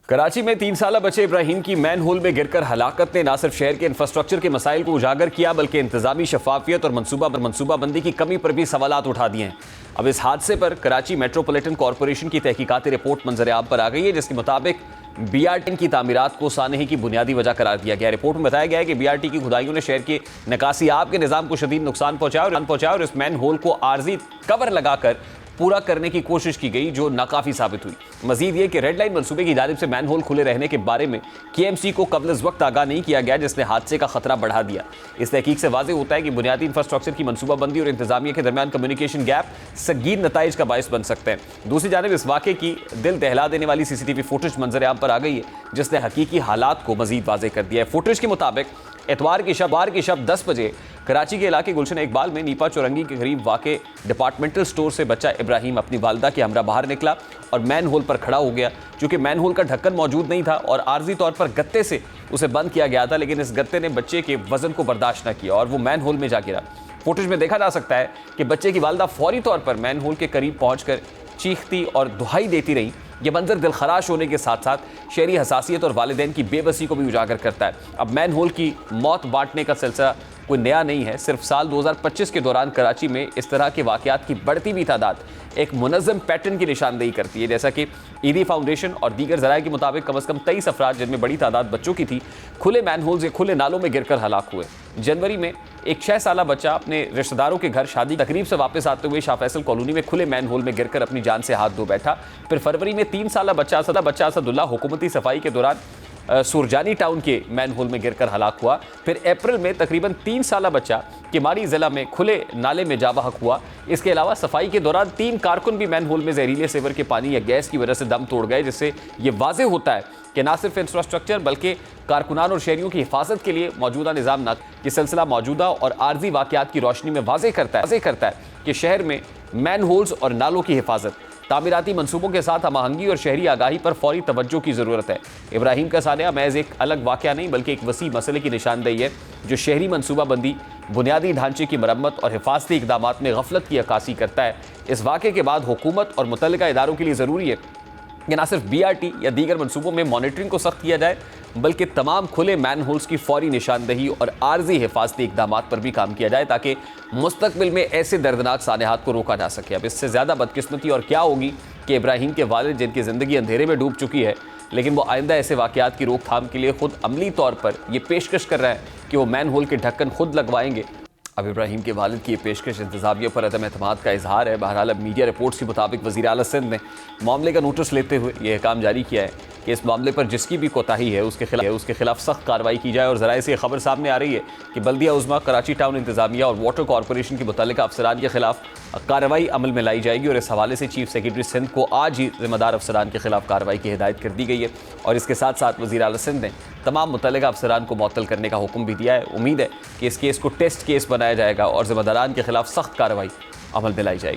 कराची में 3 साला बच्चे इब्राहिम की मैन होल में गिरकर हलाकत ने न सिर्फ शहर के इंफ्रास्ट्रक्चर के मसाइल को उजागर किया बल्कि इंतजामी शफाफियत और मनसूबाबंदी की कमी पर भी सवालात उठा दिए हैं। अब इस हादसे पर कराची मेट्रोपॉलिटन कॉरपोरेशन की तहकीकाती रिपोर्ट मंजर आम पर आ गई है, जिसके मुताबिक BRT की तामीरात को सानही की बुनियादी वजह करार दिया गया। रिपोर्ट में बताया गया है कि BRT की खुदाइयों ने शहर के निकासी आब के निज़ाम को शदीद नुकसान पहुंचाया और इस मैन होल को आर्जी कवर लगाकर पूरा करने की कोशिश की गई, जो नाकाफी साबित हुई। मजीद ये कि रेड लाइन मनसूबे की जानिब से मैन होल खुले रहने के बारे में KMC को कबल वक्त आगाह नहीं किया गया, जिसने हादसे का खतरा बढ़ा दिया। इस तहकीक से वाज़ेह होता है कि बुनियादी इंफ्रास्ट्रक्चर की मनसूबाबंदी और इंतजामिया के दरमियान कम्युनिकेशन गैप संगीन नताइज का बायस बन सकते हैं। दूसरी जानिब इस वाक़े की दिल दहला देने वाली CCTV फुटेज मंजर आम पर आ गई है, जिसने हकीकी हालात को मजीद वाज़ेह कर दिया है। फुटेज के मुताबिक एतवार की शब 10 बजे कराची के इलाके गुलशन इकबाल में नीपा चौरंगी के करीब वाक़े डिपार्टमेंटल स्टोर से बच्चा इब्राहिम अपनी वालिदा के हमरा बाहर निकला और मैन होल पर खड़ा हो गया। चूँकि मैन होल का ढक्कन मौजूद नहीं था और आर्जी तौर पर गत्ते से उसे बंद किया गया था, लेकिन इस गत्ते ने बच्चे के वजन को बर्दाश्त न किया और वो मैन होल में जा गिरा। फुटेज में देखा जा सकता है कि बच्चे की वालिदा फौरी तौर पर मैन होल के करीब पहुँचकर चीखती और दुहाई देती रही। यह मंजर दिलखराश होने के साथ साथ शहरी हसासियत और वालिदैन की बेबसी को भी उजागर करता है। अब मैन होल की मौत बांटने का सिलसिला कोई नया नहीं है। सिर्फ साल 2025 के दौरान कराची में इस तरह के वाक़यात की बढ़ती भी तादाद एक मुनज़्ज़म पैटर्न की निशानदेही करती है। जैसा कि ईदी फाउंडेशन और दीगर ज़राए के मुताबिक कम से कम 23 अफराद, जिनमें बड़ी तादाद बच्चों की थी, खुले मैन होल्स या खुले नालों में गिरकर हलाक हुए। जनवरी में एक 6 साला बच्चा अपने रिश्तेदारों के घर शादी तकरीब से वापस आते हुए शाह फैसल कॉलोनी में खुले मैन होल में गिरकर अपनी जान से हाथ धो बैठा। फिर फरवरी में 3 साला बच्चा असदुल्ला हुकूमती सफाई के दौरान सुरजानी टाउन के मैन होल में गिरकर हलाक हुआ। फिर अप्रैल में तकरीबन 3 साला बच्चा किमाड़ी ज़िला में खुले नाले में जा बहक हुआ। इसके अलावा सफाई के दौरान 3 कारकुन भी मैन होल में जहरीले सेवर के पानी या गैस की वजह से दम तोड़ गए, जिससे ये वाज़ेह होता है कि ना सिर्फ इंफ्रास्ट्रक्चर बल्कि कारकुनान और शहरियों की हिफाजत के लिए मौजूदा निज़ाम ये सिलसिला मौजूदा और आर्जी वाक़यात की रोशनी में वाज़ेह करता है कि शहर में मैन होल्स और नालों की हिफाजत, तामीराती मनसूबों के साथ हमआहंगी और शहरी आगाही पर फौरी तवज्जो की ज़रूरत है। इब्राहिम का सानिया महज एक अलग वाक़या नहीं बल्कि एक वसी मसले की निशानदेही है, जो शहरी मनसूबाबंदी, बुनियादी ढांचे की मरम्मत और हिफाजती इक़दामात में गफलत की अक्कासी करता है। इस वाक़े के बाद हुकूमत और मुतल्लिका इदारों के लिए ज़रूरी है कि न सिर्फ BRT या दीगर मनसूबों में मॉनिटरिंग को सख्त किया जाए, बल्कि तमाम खुले मैन होल्स की फौरी निशानदही और आर्जी हिफाजती इक़दामात पर भी काम किया जाए, ताकि मुस्तक़बिल में ऐसे दर्दनाक सानेहात को रोका जा सके। अब इससे ज़्यादा बदकिस्मती और क्या होगी कि इब्राहिम के वालिद, जिनकी ज़िंदगी अंधेरे में डूब चुकी है, लेकिन वो आइंदा ऐसे वाक़यात की रोकथाम के लिए खुद अमली तौर पर ये पेशकश कर रहे हैं कि वो मैन होल के ढक्कन खुद लगवाएंगे। अब इब्राहिम के वालिद की ये पेशकश इंतज़ामिया पर अदम एतमाद का इजहार है। बहरहाल अब मीडिया रिपोर्ट्स के मुताबिक वज़ीर आला सिंध ने मामले का नोटिस लेते हुए यह अहकाम जारी किया है कि इस मामले पर जिसकी भी कोताही है उसके खिलाफ सख्त कार्रवाई की जाए। और ज़राए से खबर सामने आ रही है कि बल्दिया उज़्मा, कराची टाउन इंतज़ामिया और वाटर कॉरपोरेशन के मुतल्लिका अफसरान के खिलाफ कार्रवाई अमल में लाई जाएगी। और इस हवाले से चीफ सेक्रेटरी सिंध को आज ही ज़िम्मेदार अफसरान के खिलाफ कार्रवाई की हिदायत कर दी गई है। और इसके साथ साथ वज़ीर आला सिंध ने तमाम मुतल्लिका अफसरान को मुअत्तल करने का हुक्म भी दिया है। उम्मीद है कि इस केस को टेस्ट केस बनाया जाएगा और ज़िम्मेदारान के खिलाफ सख्त कार्रवाई अमल में लाई जाएगी।